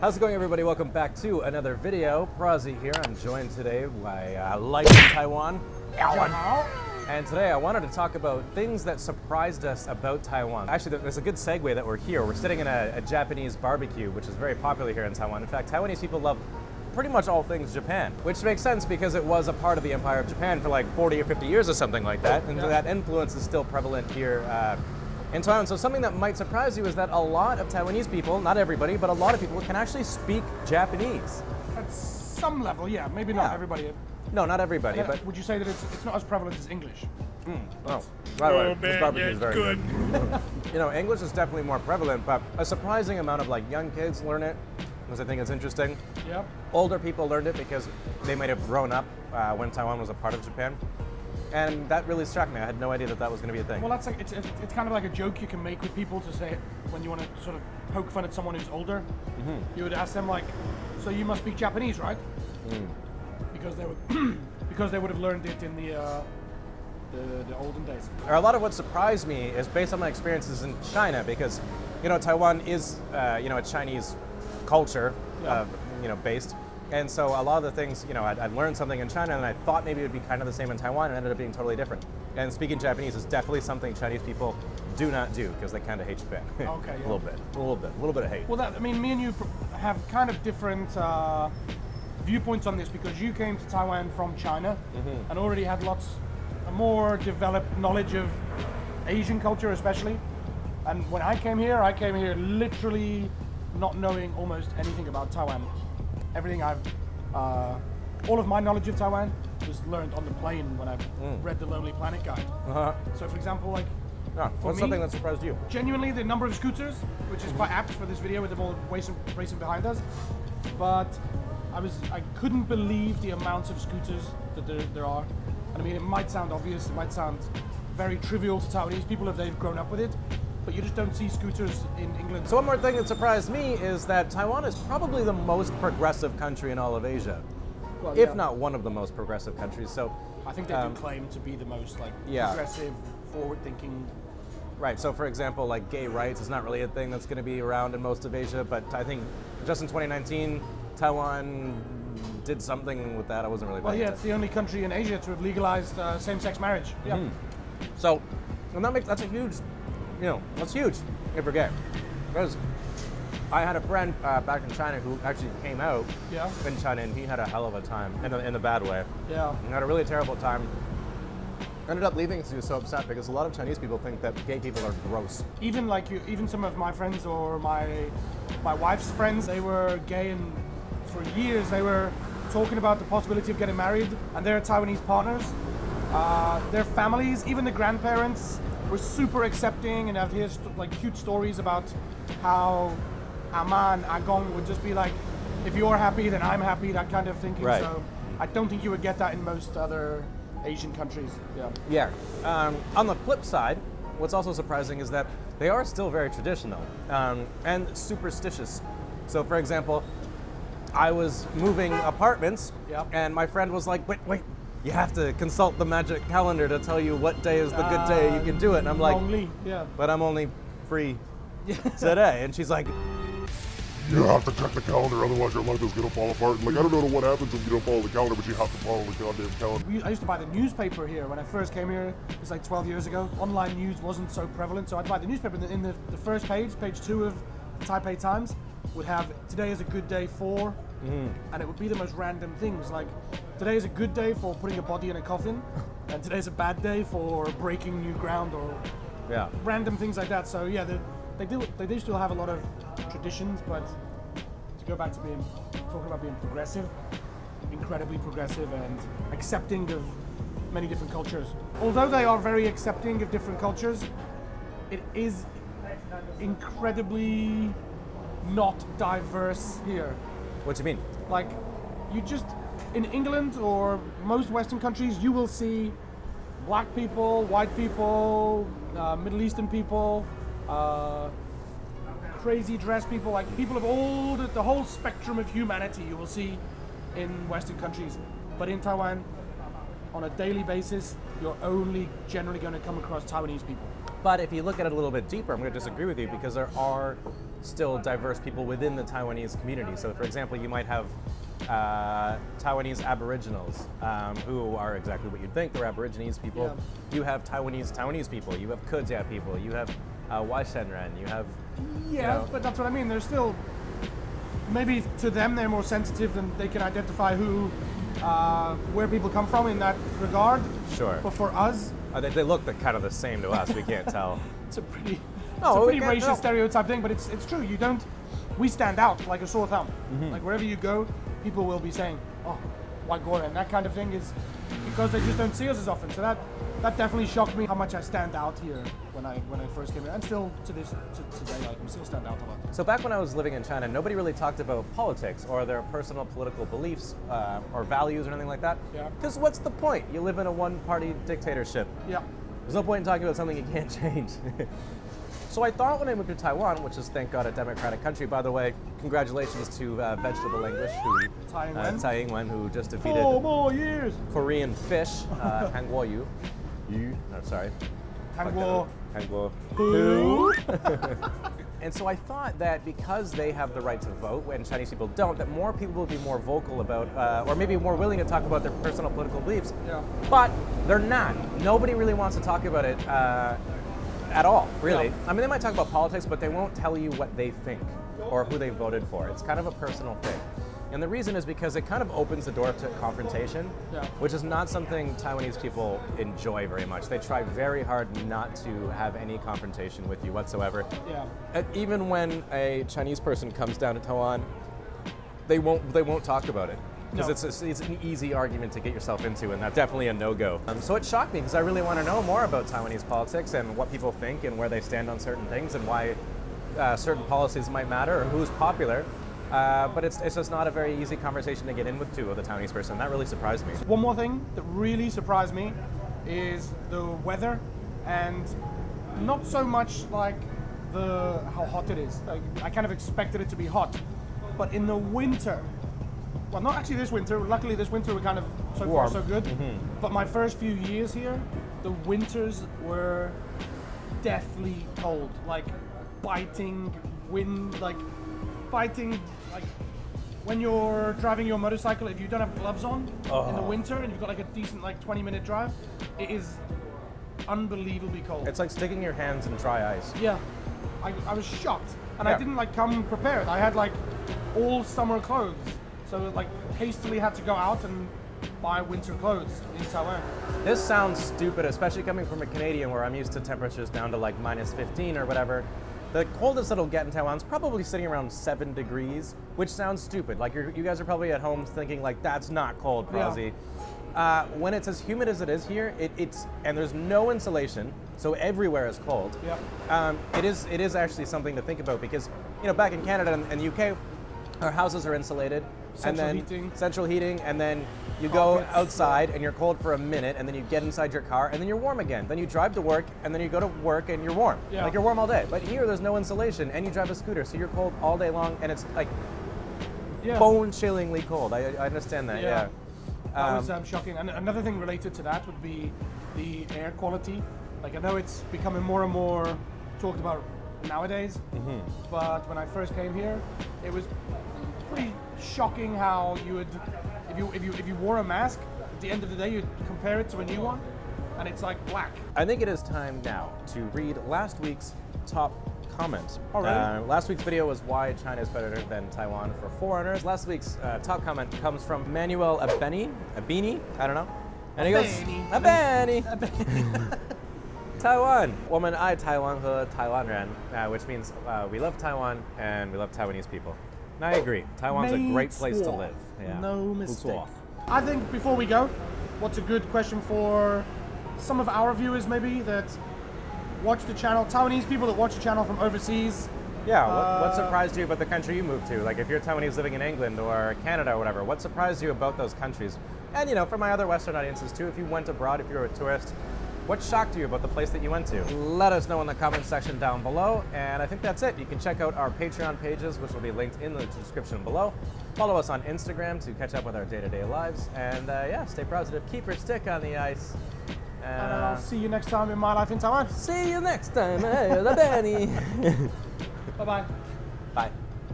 How's it going, everybody? Welcome back to another video. Prozzie here. I'm joined today by Life in Taiwan, Allan. And today I wanted to talk about things that surprised us about Taiwan. Actually, there's a good segue that we're here. We're sitting in a Japanese barbecue, which is very popular here in Taiwan. In fact, Taiwanese people love pretty much all things Japan, which makes sense because it was a part of the Empire of Japan for like 40 or 50 years or something like that. And that influence is still prevalent here in Taiwan. So something that might surprise you is that a lot of Taiwanese people, not everybody, but a lot of people can actually speak Japanese. At some level, yeah. Maybe not everybody. No, not everybody, but... Would you say that it's not as prevalent as English? Oh, by the way, this barbecue is very good. You know, English is definitely more prevalent, but a surprising amount of like young kids learn it, because I think it's interesting. Yep. Older people learned it because they might have grown up when Taiwan was a part of Japan. And that really struck me. I had no idea that that was going to be a thing. Well, that's like it's kind of like a joke you can make with people to say when you want to sort of poke fun at someone who's older. You would ask them like, "So you must speak Japanese, right?" Because they would because they would have learned it in the olden days. A lot of what surprised me is based on my experiences in China, because you know Taiwan is you know a Chinese culture you know based. And so a lot of the things, you know, I'd learned something in China and I thought maybe it would be kind of the same in Taiwan, and it ended up being totally different. And speaking Japanese is definitely something Chinese people do not do because they kind of hate Japan. Okay, yeah. A little bit of hate. Well, I mean, me and you have kind of different viewpoints on this because you came to Taiwan from China and already had a more developed knowledge of Asian culture, especially. And when I came here literally not knowing almost anything about Taiwan. Everything all of my knowledge of Taiwan was learned on the plane when I read the Lonely Planet guide. So, for example, like, what's something that surprised you? Genuinely, the number of scooters, which is quite apt for this video with them all racing behind us. But I couldn't believe the amounts of scooters that there are. And I mean, it might sound obvious, it might sound very trivial to Taiwanese people if they've grown up with it, but you just don't see scooters in England. So one more thing that surprised me is that Taiwan is probably the most progressive country in all of Asia, well, if not one of the most progressive countries. So I think they do claim to be the most progressive, forward-thinking. Right. So for example, like gay rights is not really a thing that's going to be around in most of Asia, but I think just in 2019, Taiwan did something with that. I wasn't really. Well, yeah, it's the only country in Asia to have legalized same-sex marriage. Yeah. So, and that's a huge. You know, that's huge if we're gay. Because I had a friend back in China who actually came out in China, and he had a hell of a time, in a bad way. Yeah. He had a really terrible time. Ended up leaving because he was so upset because a lot of Chinese people think that gay people are gross. Even some of my friends or my wife's friends, they were gay, and for years they were talking about the possibility of getting married, and their Taiwanese partners, their families, even the grandparents, were super accepting, and I've heard like cute stories about how Aman, Agong would just be like, if you're happy, then I'm happy, that kind of thinking. Right. So I don't think you would get that in most other Asian countries. Yeah. On the flip side, what's also surprising is that they are still very traditional and superstitious. So for example, I was moving apartments and my friend was like, wait. You have to consult the magic calendar to tell you what day is the good day you can do it. And I'm like, but I'm only free today. And she's like, you have to check the calendar, otherwise your life is gonna fall apart. Like, I don't know what happens if you don't follow the calendar, but you have to follow the goddamn calendar. I used to buy the newspaper here when I first came here. It's like 12 years ago. Online news wasn't so prevalent, so I'd buy the newspaper. In the first page 2 of the Taipei Times, would have today is a good day for, and it would be the most random things like today is a good day for putting a body in a coffin, and today's a bad day for breaking new ground, or random things like that. So yeah, they do still have a lot of traditions, but to go back to talking about being progressive, incredibly progressive and accepting of many different cultures. Although they are very accepting of different cultures, it is incredibly not diverse here. what do you mean? Like, you just, in England or most Western countries, you will see black people, white people, Middle Eastern people, crazy dressed people, like people of all the whole spectrum of humanity you will see in Western countries. But in Taiwan, on a daily basis, you're only generally going to come across Taiwanese people. But if you look at it a little bit deeper, I'm going to disagree with you, because there are still diverse people within the Taiwanese community. So, for example, you might have Taiwanese Aboriginals, who are exactly what you'd think. They're Aborigines people. Yeah. You have Taiwanese people. You have Kejia people. You have Waishenren. You have But that's what I mean. They're still, maybe to them they're more sensitive and they can identify where people come from in that regard. Sure. But for us, they look kind of the same to us. We can't tell. it's a pretty we can't racist tell. stereotype thing. But it's true. We stand out like a sore thumb. Like wherever you go, people will be saying, "Oh, white Gora," and that kind of thing is because they just don't see us as often. So that definitely shocked me how much I stand out here when I first came here, and still to today, I can still stand out a lot. So back when I was living in China, nobody really talked about politics or their personal political beliefs or values or anything like that. Yeah. Because what's the point? You live in a one-party dictatorship. Yeah. There's no point in talking about something you can't change. So I thought when I moved to Taiwan, which is, thank God, a democratic country. By the way, congratulations to Vegetable English, Tsai Ing-wen, who just defeated 4 more years. Korean fish, Han Guo-yu. Sorry. Hangguo. Hangguo. And so I thought that because they have the right to vote and Chinese people don't, that more people will be more vocal about, or maybe more willing to talk about their personal political beliefs. Yeah. But they're not. Nobody really wants to talk about it at all, really. No. I mean, they might talk about politics, but they won't tell you what they think or who they voted for. It's kind of a personal thing. And the reason is because it kind of opens the door to confrontation, which is not something Taiwanese people enjoy very much. They try very hard not to have any confrontation with you whatsoever. Yeah. Even when a Chinese person comes down to Taiwan, they won't talk about it. Because it's an easy argument to get yourself into, and that's definitely a no-go. So it shocked me because I really want to know more about Taiwanese politics and what people think and where they stand on certain things and why certain policies might matter or who's popular. But it's just not a very easy conversation to get in with a Taiwanese person. That really surprised me. One more thing that really surprised me is the weather, and not so much like how hot it is. Like, I kind of expected it to be hot, but in the winter, well, not actually this winter. Luckily, this winter we're kind of so Warm. far so good. But my first few years here, the winters were deathly cold, like biting wind, like when you're driving your motorcycle, if you don't have gloves on in the winter and you've got like a decent 20-minute drive, it is unbelievably cold. It's like sticking your hands in dry ice. Yeah, I was shocked, and I didn't come prepared. I had all summer clothes, so hastily had to go out and buy winter clothes in Taiwan. This sounds stupid, especially coming from a Canadian where I'm used to temperatures down to minus 15 or whatever. The coldest it'll get in Taiwan is probably sitting around 7 degrees, which sounds stupid. You guys are probably at home thinking that's not cold, Prozzie. Yeah. When it's as humid as it is here, and there's no insulation, so everywhere is cold. Yeah. It is actually something to think about because back in Canada and the UK, our houses are insulated. Central heating, and then you go outside and you're cold for a minute, and then you get inside your car, and then you're warm again. Then you drive to work, and then you go to work, and you're warm. Yeah. You're warm all day. But here, there's no insulation, and you drive a scooter, so you're cold all day long, and it's bone-chillingly cold. I understand that. Yeah. That was shocking. And another thing related to that would be the air quality. I know it's becoming more and more talked about nowadays, but when I first came here, it was pretty shocking how you would, if you wore a mask, at the end of the day you'd compare it to a new one, and it's black. I think it is time now to read last week's top comment. Oh, really? Last week's video was why China is better than Taiwan for foreigners. Last week's top comment comes from Manuel Abini, I don't know. And he goes, Abeni. Taiwan. 我们爱台湾和台湾人, which means we love Taiwan and we love Taiwanese people. And I agree. Taiwan's a great place to live. Yeah. No mistake. I think before we go, what's a good question for some of our viewers maybe that watch the channel, Taiwanese people that watch the channel from overseas? Yeah, what surprised you about the country you moved to? If you're Taiwanese living in England or Canada or whatever, what surprised you about those countries? And for my other Western audiences too, if you went abroad, if you were a tourist, what shocked you about the place that you went to? Let us know in the comment section down below. And I think that's it. You can check out our Patreon pages, which will be linked in the description below. Follow us on Instagram to catch up with our day-to-day lives. And stay positive. Keep your stick on the ice. And I'll see you next time in My Life in Taiwan. See you next time. Hey, Benny. Bye-bye.